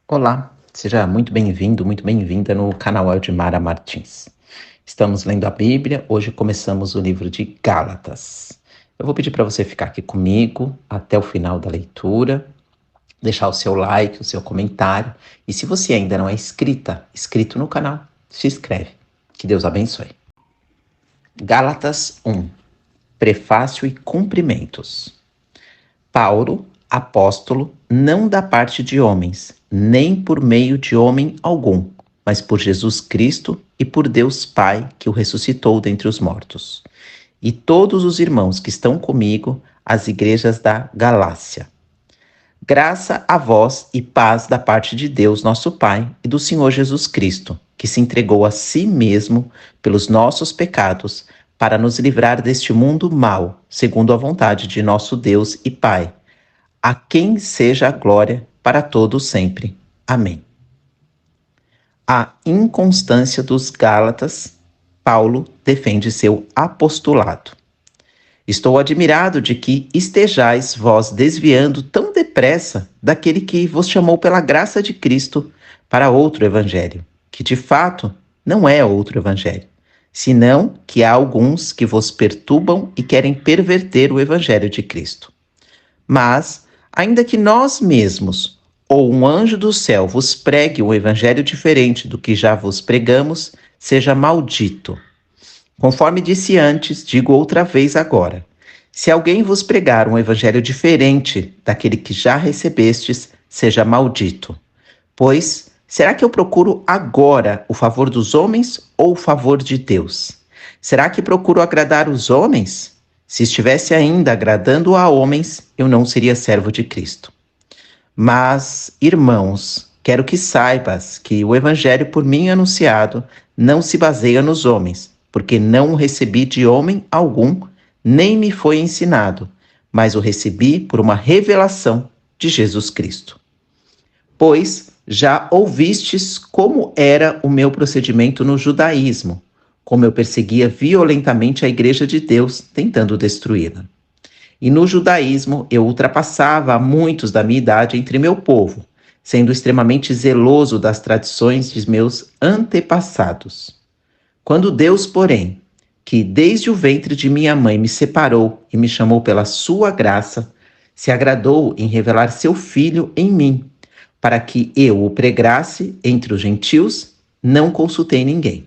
Olá, seja muito bem-vindo, muito bem-vinda no canal Eldmara Martins. Estamos lendo a Bíblia, hoje começamos o livro de Gálatas. Eu vou pedir para você ficar aqui comigo até o final da leitura, deixar o seu like, o seu comentário, e se você ainda não é inscrito no canal, se inscreve. Que Deus abençoe. Gálatas 1. Prefácio e cumprimentos. Paulo, apóstolo, não da parte de homens, nem por meio de homem algum, mas por Jesus Cristo e por Deus Pai, que o ressuscitou dentre os mortos. E todos os irmãos que estão comigo, as igrejas da Galácia. Graça a vós e paz da parte de Deus, nosso Pai, e do Senhor Jesus Cristo, que se entregou a si mesmo pelos nossos pecados, para nos livrar deste mundo mau, segundo a vontade de nosso Deus e Pai, a quem seja a glória para todos sempre. Amém. A inconstância dos Gálatas, Paulo defende seu apostolado. Estou admirado de que estejais vós desviando tão depressa daquele que vos chamou pela graça de Cristo para outro evangelho, que de fato não é outro evangelho, senão que há alguns que vos perturbam e querem perverter o evangelho de Cristo. Mas, ainda que nós mesmos ou um anjo do céu vos pregue um evangelho diferente do que já vos pregamos, seja maldito. Conforme disse antes, digo outra vez agora. Se alguém vos pregar um evangelho diferente daquele que já recebestes, seja maldito. Pois, será que eu procuro agora o favor dos homens ou o favor de Deus? Será que procuro agradar os homens? Se estivesse ainda agradando a homens, eu não seria servo de Cristo. Mas, irmãos, quero que saibas que o evangelho por mim anunciado não se baseia nos homens, porque não o recebi de homem algum, nem me foi ensinado, mas o recebi por uma revelação de Jesus Cristo. Pois já ouvistes como era o meu procedimento no judaísmo, como eu perseguia violentamente a igreja de Deus, tentando destruí-la. E no judaísmo eu ultrapassava a muitos da minha idade entre meu povo, sendo extremamente zeloso das tradições de meus antepassados. Quando Deus, porém, que desde o ventre de minha mãe me separou e me chamou pela sua graça, se agradou em revelar seu Filho em mim, para que eu o pregasse entre os gentios, não consultei ninguém.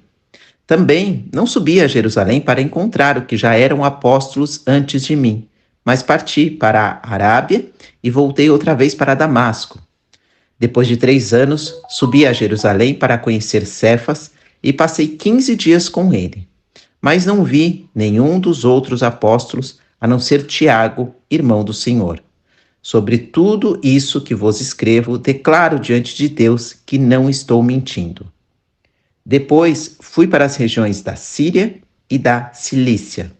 Também não subi a Jerusalém para encontrar o que já eram apóstolos antes de mim, mas parti para a Arábia e voltei outra vez para Damasco. Depois de 3 anos, subi a Jerusalém para conhecer Cefas e passei 15 dias com ele. Mas não vi nenhum dos outros apóstolos, a não ser Tiago, irmão do Senhor. Sobre tudo isso que vos escrevo, declaro diante de Deus que não estou mentindo. Depois fui para as regiões da Síria e da Cilícia.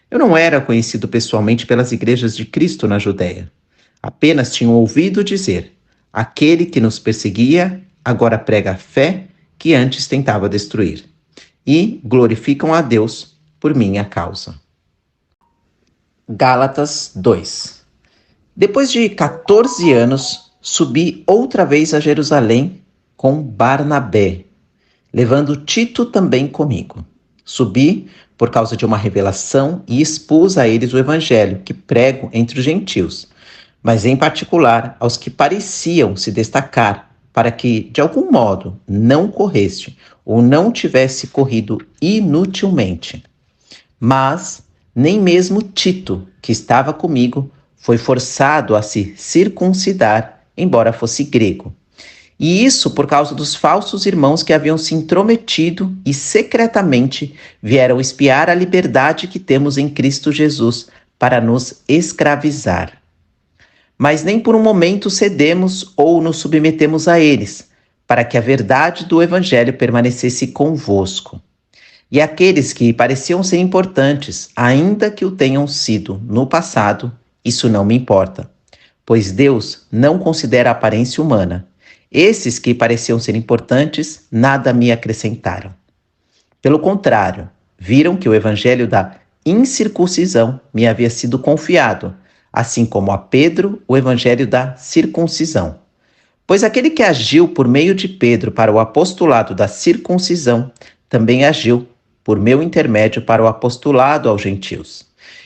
Eu não era conhecido pessoalmente pelas igrejas de Cristo na Judéia. Apenas tinham ouvido dizer: aquele que nos perseguia agora prega a fé que antes tentava destruir. E glorificam a Deus por minha causa. Gálatas 2. Depois de 14 anos, subi outra vez a Jerusalém com Barnabé, levando Tito também comigo. Subi por causa de uma revelação e expus a eles o evangelho que prego entre os gentios, mas em particular aos que pareciam se destacar, para que, de algum modo, não correste ou não tivesse corrido inutilmente. Mas nem mesmo Tito, que estava comigo, foi forçado a se circuncidar, embora fosse grego. E isso por causa dos falsos irmãos que haviam se intrometido e secretamente vieram espiar a liberdade que temos em Cristo Jesus para nos escravizar. Mas nem por um momento cedemos ou nos submetemos a eles, para que a verdade do Evangelho permanecesse convosco. E aqueles que pareciam ser importantes, ainda que o tenham sido no passado, isso não me importa, pois Deus não considera a aparência humana. Esses que pareciam ser importantes, nada me acrescentaram. Pelo contrário, viram que o evangelho da incircuncisão me havia sido confiado, assim como a Pedro o evangelho da circuncisão. Pois aquele que agiu por meio de Pedro para o apostolado da circuncisão, também agiu por meu intermédio para o apostolado aos gentios.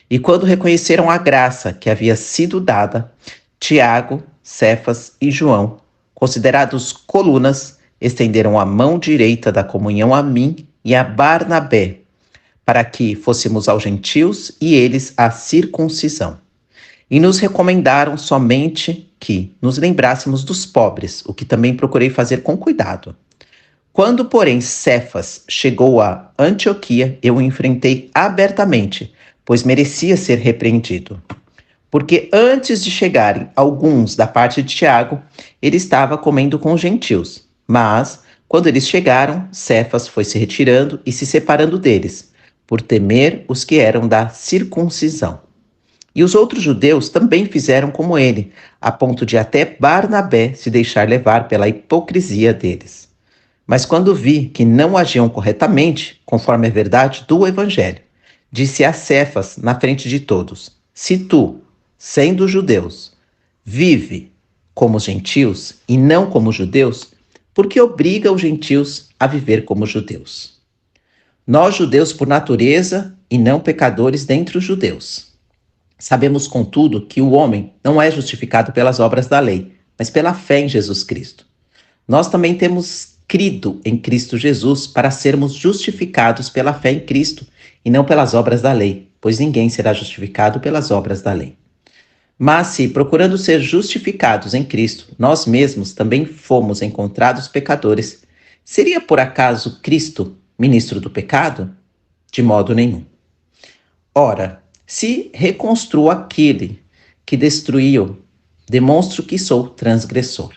E quando reconheceram a graça que havia sido dada, Tiago, Cefas e João, considerados colunas, estenderam a mão direita da comunhão a mim e a Barnabé, para que fôssemos aos gentios e eles à circuncisão. E nos recomendaram somente que nos lembrássemos dos pobres, o que também procurei fazer com cuidado. Quando, porém, Cefas chegou a Antioquia, eu o enfrentei abertamente, pois merecia ser repreendido. Porque antes de chegarem alguns da parte de Tiago, ele estava comendo com os gentios. Mas, quando eles chegaram, Cefas foi se retirando e se separando deles, por temer os que eram da circuncisão. E os outros judeus também fizeram como ele, a ponto de até Barnabé se deixar levar pela hipocrisia deles. Mas quando vi que não agiam corretamente, conforme a verdade do evangelho, disse a Cefas na frente de todos: se tu, sendo judeus, vive como os gentios e não como os judeus, por que obriga os gentios a viver como judeus? Nós, judeus por natureza e não pecadores dentre os judeus. Sabemos, contudo, que o homem não é justificado pelas obras da lei, mas pela fé em Jesus Cristo. Nós também temos crido em Cristo Jesus para sermos justificados pela fé em Cristo e não pelas obras da lei, pois ninguém será justificado pelas obras da lei. Mas se, procurando ser justificados em Cristo, nós mesmos também fomos encontrados pecadores, seria por acaso Cristo ministro do pecado? De modo nenhum. Ora, se reconstruo aquele que destruiu, demonstro que sou transgressor.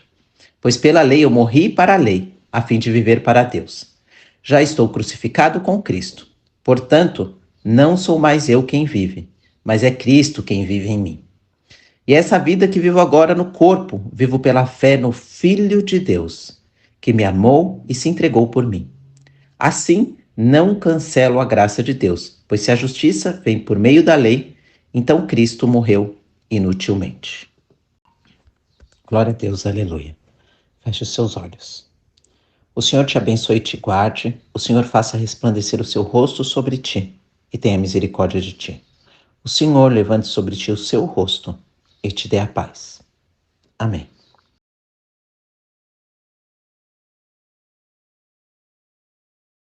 Pois pela lei eu morri para a lei, a fim de viver para Deus. Já estou crucificado com Cristo. Portanto, não sou mais eu quem vive, mas é Cristo quem vive em mim. E essa vida que vivo agora no corpo, vivo pela fé no Filho de Deus, que me amou e se entregou por mim. Assim, não cancelo a graça de Deus, pois se a justiça vem por meio da lei, então Cristo morreu inutilmente. Glória a Deus, aleluia. Feche os seus olhos. O Senhor te abençoe e te guarde, o Senhor faça resplandecer o seu rosto sobre ti e tenha misericórdia de ti. O Senhor levante sobre ti o seu rosto e te dê a paz. Amém.